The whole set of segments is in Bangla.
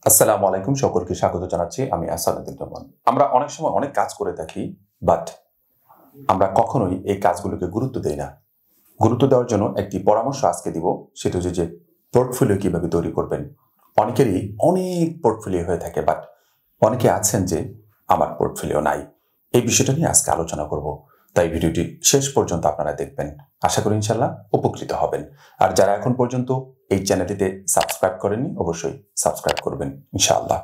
আসসালামু আলাইকুম, সকলকে স্বাগত জানাচ্ছি। আমি আহসান উদ্দিন নোমান। আমরা অনেক সময় অনেক কাজ করে থাকি, বাট আমরা কখনোই এই কাজগুলোকে গুরুত্ব দেই না। গুরুত্ব দেওয়ার জন্য একটি পরামর্শ আজকে দিব, সেটা হচ্ছে যে পোর্টফোলিও কিভাবে তৈরি করবেন। অনেকেরই অনেক পোর্টফোলিও হয়ে থাকে, বাট অনেকে আছেন যে আমার পোর্টফোলিও নাই। এই বিষয়টা নিয়ে আজকে আলোচনা করব, তাই ভিডিওটি শেষ পর্যন্ত আপনারা দেখবেন। আশা করি ইনশাল্লাহ উপকৃত হবেন। আর যারা এখন পর্যন্ত এই চ্যানেলটিতে সাবস্ক্রাইব করেননি, অবশ্যই সাবস্ক্রাইব করবেন ইনশাআল্লাহ।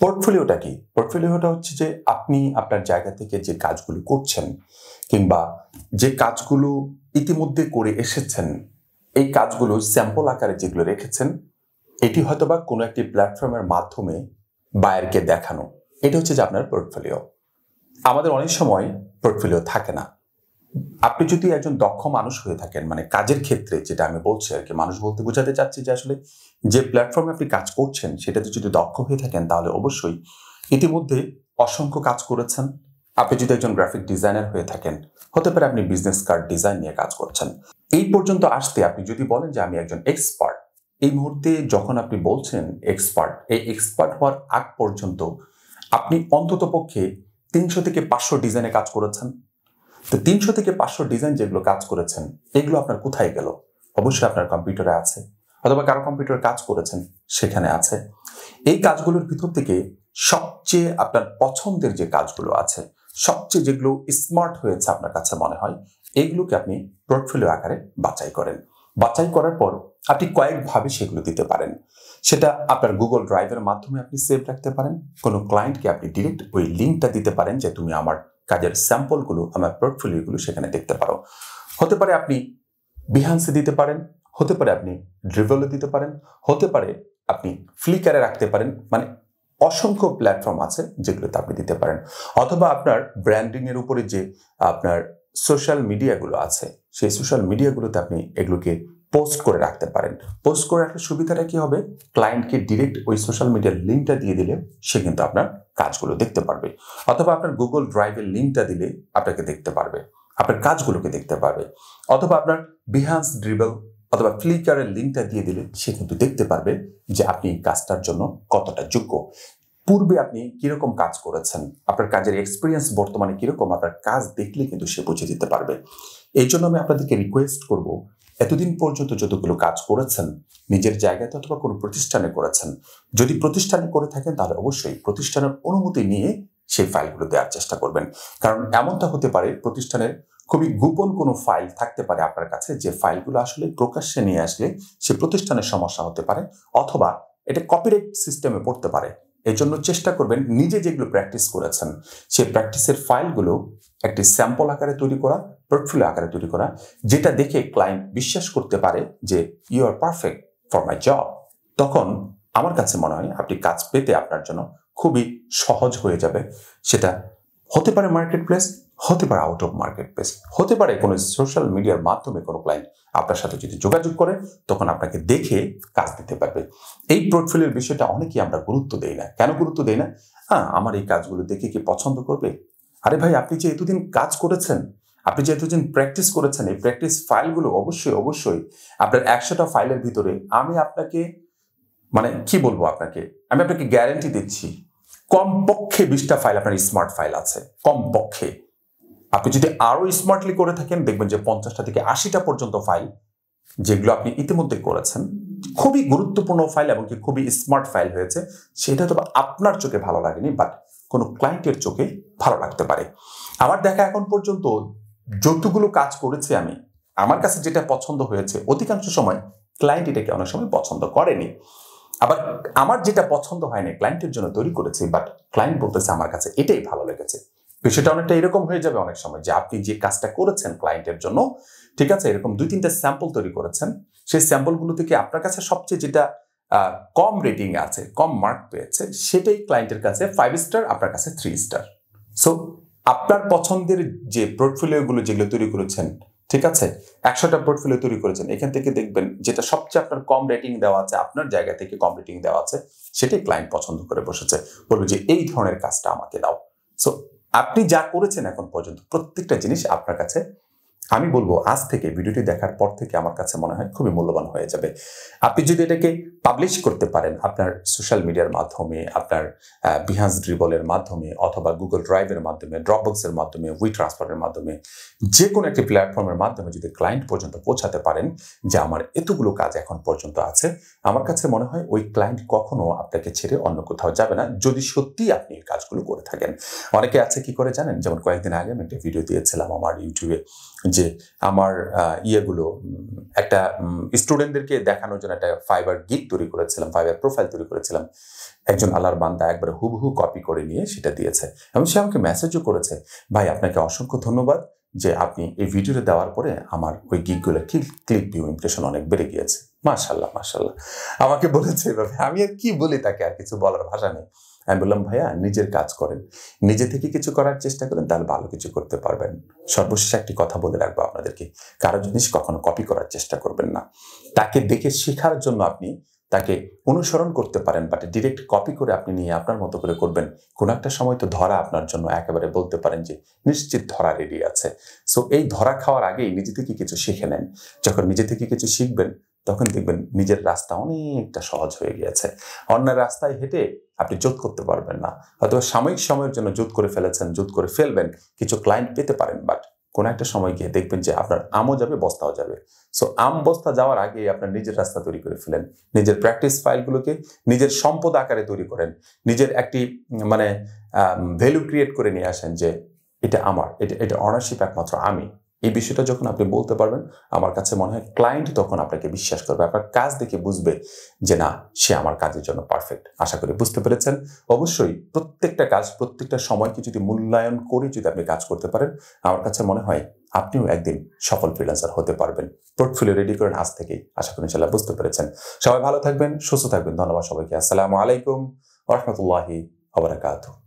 পোর্টফোলিওটা কি? পোর্টফোলিওটা হচ্ছে যে আপনি আপনার জায়গা থেকে যে কাজগুলো করছেন কিংবা যে কাজগুলো ইতিমধ্যে করে এসেছেন, এই কাজগুলো স্যাম্পল আকারে যেগুলো রেখেছেন, এটি হয়তোবা কোনো একটি প্ল্যাটফর্মের মাধ্যমে বায়ারকে দেখানো। এটা হচ্ছে যে আপনার পোর্টফোলিও। আমাদের অনেক সময় পোর্টফোলিও থাকে না। আপনি যদি একজন দক্ষ মানুষ হয়ে থাকেন, মানে কাজের ক্ষেত্রে যেটা আমি বলছি আর কি, মানুষ বলতে বোঝাতে চাচ্ছি যে আসলে যে প্ল্যাটফর্মে আপনি কাজ করছেন সেটাতে যদি দক্ষ হয়ে থাকেন, তাহলে অবশ্যই ইতিমধ্যে অসংখ্য কাজ করেছেন। আপনি যদি একজন গ্রাফিক ডিজাইনার হয়ে থাকেন, হতে পারে আপনি বিজনেস কার্ড ডিজাইন নিয়ে কাজ করছেন। এই পর্যন্ত আসতে আপনি যদি বলেন যে আমি একজন এক্সপার্ট, এই মুহূর্তে যখন আপনি বলছেন এক্সপার্ট, এই এক্সপার্ট হওয়ার আগ পর্যন্ত আপনি অন্তত পক্ষে 300 থেকে 500 ডিজাইনে কাজ করেছেন। তো 300 থেকে 500 ডিজাইন যেগুলো কাজ করেছেন, এগুলো আপনার কোথায় গেল? অবশ্যই আপনার কম্পিউটারে আছে, অথবা কারো কম্পিউটারে কাজ করেছেন, সেখানে আছে। এই কাজগুলোর ভিতর থেকে সবচেয়ে আপনার পছন্দের যে কাজগুলো আছে, সবচেয়ে যেগুলো স্মার্ট হয়েছে আপনার কাছে মনে হয়, এইগুলোকে আপনি পোর্টফোলিও আকারে বাছাই করেন। বাছাই করার পর আপনি কয়েকভাবে সেগুলো দিতে পারেন। সেটা আপনার গুগল ড্রাইভের মাধ্যমে আপনি সেভ রাখতে পারেন। কোনো ক্লায়েন্টকে আপনি ডিরেক্ট ওই লিঙ্কটা দিতে পারেন যে তুমি আমার কাজের স্যাম্পলগুলো, আমার পোর্টফোলিওগুলো সেখানে দেখতে পারো। হতে পারে আপনি বিহান্সে দিতে পারেন, হতে পারে আপনি ড্রিভেলে দিতে পারেন, হতে পারে আপনি ফ্লিকারে রাখতে পারেন। মানে অসংখ্য প্ল্যাটফর্ম আছে যেগুলোতে আপনি দিতে পারেন। অথবা আপনার ব্র্যান্ডিং এর উপরে যে আপনার সোশ্যাল মিডিয়াগুলো আছে, সেই সোশ্যাল মিডিয়াগুলোতে আপনি এগুলোকে পোস্ট করে রাখতে পারেন। পোস্ট করে রাখলে সুবিধাটা কি হবে? ক্লায়েন্টকে ডিরেক্ট ওই সোশ্যাল মিডিয়ার লিঙ্কটা দিয়ে দিলে সে কিন্তু আপনার কাজগুলো দেখতে পারবে। অথবা আপনার গুগল ড্রাইভের লিঙ্কটা দিলে আপনাকে দেখতে পারবে, আপনার কাজগুলোকে দেখতে পারবে। অথবা আপনার বিহান্স, ড্রিভেল অথবা ফ্লিকারের লিঙ্কটা দিয়ে দিলে সে কিন্তু দেখতে পারবে যে আপনি কাজটার জন্য কতটা যোগ্য। পূর্বে আপনি কিরকম কাজ করেছেন, আপনার কাজের এক্সপিরিয়েন্স বর্তমানে কিরকম, আপনার কাজ দেখলে কিন্তু সে বুঝে দিতে পারবে। এই জন্য আমি আপনাদেরকে রিকোয়েস্ট করব, এতদিন পর্যন্ত যতগুলো কাজ করেছেন নিজের জায়গাতে অথবা কোনো প্রতিষ্ঠানে করেছেন, যদি প্রতিষ্ঠানে করে থাকেন তাহলে অবশ্যই প্রতিষ্ঠানের অনুমতি নিয়ে সেই ফাইলগুলো দেওয়ার চেষ্টা করবেন। কারণ এমনটা হতে পারে প্রতিষ্ঠানের খুবই গোপন কোনো ফাইল থাকতে পারে আপনার কাছে, যে ফাইলগুলো আসলে প্রকাশ্যে নিয়ে আসলে সে প্রতিষ্ঠানের সমস্যা হতে পারে, অথবা এটা কপিরাইট সিস্টেমে পড়তে পারে। এই জন্য চেষ্টা করবেন নিজে যেগুলো প্র্যাকটিস করেছেন সেই প্র্যাকটিসের ফাইলগুলো একটি স্যাম্পল আকারে তৈরি করা, পোর্টফোলিও আকারে তৈরি করা, যেটা দেখে ক্লায়েন্ট বিশ্বাস করতে পারে যে you are perfect for my job. তখন আমার কাছে মনে হয় আপনি কাজ পেতে আপনার জন্য খুবই সহজ হয়ে যাবে। সেটা হতে পারে মার্কেট প্লেস, হতে পারে আউট অফ মার্কেট প্লেস, হতে পারে কোনো সোশ্যাল মিডিয়ার মাধ্যমে কোনো ক্লায়েন্ট আপনার সাথে যদি যোগাযোগ করে, তখন আপনাকে দেখে কাজ দিতে পারবে। এই পোর্টফোলিওর বিষয়টা অনেকেই আমরা গুরুত্ব দেই না। কেন গুরুত্ব দেই না? আমার এই কাজগুলো দেখে কি পছন্দ করবে? আরে ভাই, আপনি যে এতদিন কাজ করেছেন, আপনি যে এতদিন প্র্যাকটিস করেছেন, এই প্র্যাকটিস ফাইলগুলো অবশ্যই আপনার 100টা ফাইলের ভিতরে আমি আপনাকে, মানে কি বলবো আপনাকে, আমি আপনাকে গ্যারান্টি দিচ্ছি কমপক্ষে 20টা ফাইল আপনার স্মার্ট ফাইল আছে। কমপক্ষে আপনি যদি আরো স্মার্টলি করে থাকেন, দেখবেন যে 50টা থেকে 80টা পর্যন্ত ফাইল যেগুলো আপনি ইতিমধ্যে করেছেন, খুবই গুরুত্বপূর্ণ ফাইল এবং কি খুবই স্মার্ট ফাইল হয়েছে। সেটা তো আপনার চোখে ভালো লাগেনি, বাট কোনো ক্লায়েন্টের চোখে ভালো লাগতে পারে। আমার দেখা এখন পর্যন্ত যতগুলো কাজ করেছি আমি, আমার কাছে যেটা পছন্দ হয়েছে, অধিকাংশ সময় ক্লায়েন্ট এটাকে অনেক সময় পছন্দ করেনি। আবার আমার যেটা পছন্দ হয়নি, ক্লায়েন্টের জন্য তৈরি করেছি, বাট ক্লায়েন্ট বলতেছে আমার কাছে এটাই ভালো লেগেছে। বিষয়টা অনেকটা এরকম হয়ে যাবে অনেক সময়, যে আপনি যে কাজটা করেছেন ক্লায়েন্টের জন্য, ঠিক আছে, এরকম 2-3টা স্যাম্পল তৈরি করেছেন, সেই স্যাম্পলগুলো থেকে আপনার কাছে সবচেয়ে যেটা কম রেটিং আছে, কম মার্ক পেয়েছে, সেটাই ক্লায়েন্টের কাছে 5 স্টার, আপনার কাছে 3 স্টার। সো আপনার পছন্দের যে পোর্টফোলিওগুলো যেগুলো তৈরি করেছেন, ঠিক আছে, 100টা পোর্টফোলিও তৈরি করেছেন, এখান থেকে দেখবেন যেটা সবচেয়ে আপনার কম রেটিং দেওয়া আছে, আপনার জায়গা থেকে কম রেটিং দেওয়া আছে, সেটাই ক্লায়েন্ট পছন্দ করে বসেছে, বলবে যে এই ধরনের কাজটা আমাকে দাও। সো আপনি যা করেছেন এখন পর্যন্ত প্রত্যেকটা জিনিস আপনার কাছে আমি বলবো আজ থেকে ভিডিওটি দেখার পর থেকে আমার কাছে মনে হয় খুবই মূল্যবান হয়ে যাবে। আপনি যদি এটাকে পাবলিশ করতে পারেন আপনার সোশ্যাল মিডিয়ার মাধ্যমে, আপনার বিহান্স ড্রিবলের মাধ্যমে, অথবা গুগল ড্রাইভের মাধ্যমে, ড্রপবক্সের মাধ্যমে, ট্রান্সফারের মাধ্যমে, যে কোনো একটি প্ল্যাটফর্মের মাধ্যমে যদি ক্লায়েন্ট পর্যন্ত পৌঁছাতে পারেন যে আমার এতগুলো কাজ এখন পর্যন্ত আছে, আমার কাছে মনে হয় ওই ক্লায়েন্ট কখনো আপনাকে ছেড়ে অন্য কোথাও যাবে না, যদি সত্যি আপনি এই কাজগুলো করে থাকেন। অনেকে আছে কি করে জানেন, যেমন কয়েকদিন আগে আমি একটা ভিডিও দিয়েছিলাম আমার ইউটিউবে, যে আমার ইয়েগুলো একটা স্টুডেন্টদেরকে দেখানোর জন্য একটা ফাইবার গিগ তৈরি করেছিলাম, ফাইবার প্রোফাইল তৈরি করেছিলাম। একজন আল্লাহর বান্দা একবারে হুবহু কপি করে নিয়ে সেটা দিয়েছে এবং সে আমাকে মেসেজও করেছে, ভাই আপনাকে অসংখ্য ধন্যবাদ যে আপনি এই ভিডিওটা দেওয়ার পরে আমার ওই গিগগুলো ক্লিক ভিউ ইমপ্রেশন অনেক বেড়ে গিয়েছে। মাশাল্লাহ মাশাল্লাহ আমাকে বলেছে এভাবে। আমি আর কি বলি, তাকে আর কিছু বলার ভাষা নেই। আমি বললাম, ভাইয়া নিজের কাজ করেন, নিজে থেকে কিছু করার চেষ্টা করেন, তাহলে ভালো কিছু করতে পারবেন। সর্বশেষ একটি কথা বলে রাখবো আপনাদেরকে, কারো জিনিস কখনো কপি করার চেষ্টা করবেন না। তাকে দেখে শেখার জন্য আপনি তাকে অনুসরণ করতে পারেন, বাট ডিরেক্ট কপি করে আপনি নিয়ে আপনার মতো করে করবেন, কোনো একটা সময় তো ধরা আপনার জন্য একেবারে বলতে পারেন যে নিশ্চিত ধরা রেডি আছে। সো এই ধরা খাওয়ার আগেই নিজে থেকে কিছু শিখে নেন। যখন নিজে থেকে কিছু শিখবেন তখন দেখবেন নিজের রাস্তা অনেকটা সহজ হয়ে গিয়েছে। অন্যের রাস্তায় হেঁটে আপনি জোট করতে পারবেন না, হয়তো সাময়িক সময়ের জন্য জোট করে ফেলেছেন, জোট করে ফেলবেন, কিছু ক্লায়েন্ট পেতে পারেন, বাট কোনো একটা সময় গিয়ে দেখবেন যে আপনার আমও যাবে, বস্তাও যাবে। সো আম বস্তা যাওয়ার আগে আপনার নিজের রাস্তা তৈরি করে ফেলেন, নিজের প্র্যাকটিস ফাইলগুলোকে নিজের সম্পদ আকারে তৈরি করেন, নিজের একটি মানে ভ্যালু ক্রিয়েট করে নিয়ে আসেন যে এটা আমার, এটা অনারশিপ একমাত্র আমি। এই বিষয়টা যখন আপনি বলতে পারবেন, আমার কাছে মনে হয় ক্লায়েন্ট তখন আপনাকে বিশ্বাস করবে, আপনার কাজ দেখে বুঝবে যে না, সে আমার কাজের জন্য পারফেক্ট। আশা করি বুঝতে পেরেছেন। অবশ্যই প্রত্যেকটা কাজ, প্রত্যেকটা সময়কে যদি মূল্যায়ন করে যদি আপনি কাজ করতে পারেন, আমার কাছে মনে হয় আপনিও একদিন সফল ফ্রিল্যান্সার হতে পারবেন। পোর্টফোলিও রেডি করেন আজ থেকেই। আশা করি ইনশাআল্লাহ বুঝতে পেরেছেন। সবাই ভালো থাকবেন, সুস্থ থাকবেন। ধন্যবাদ সবাইকে। আসসালামু আলাইকুম ওয়া রাহমাতুল্লাহি ওয়া বারাকাতুহু।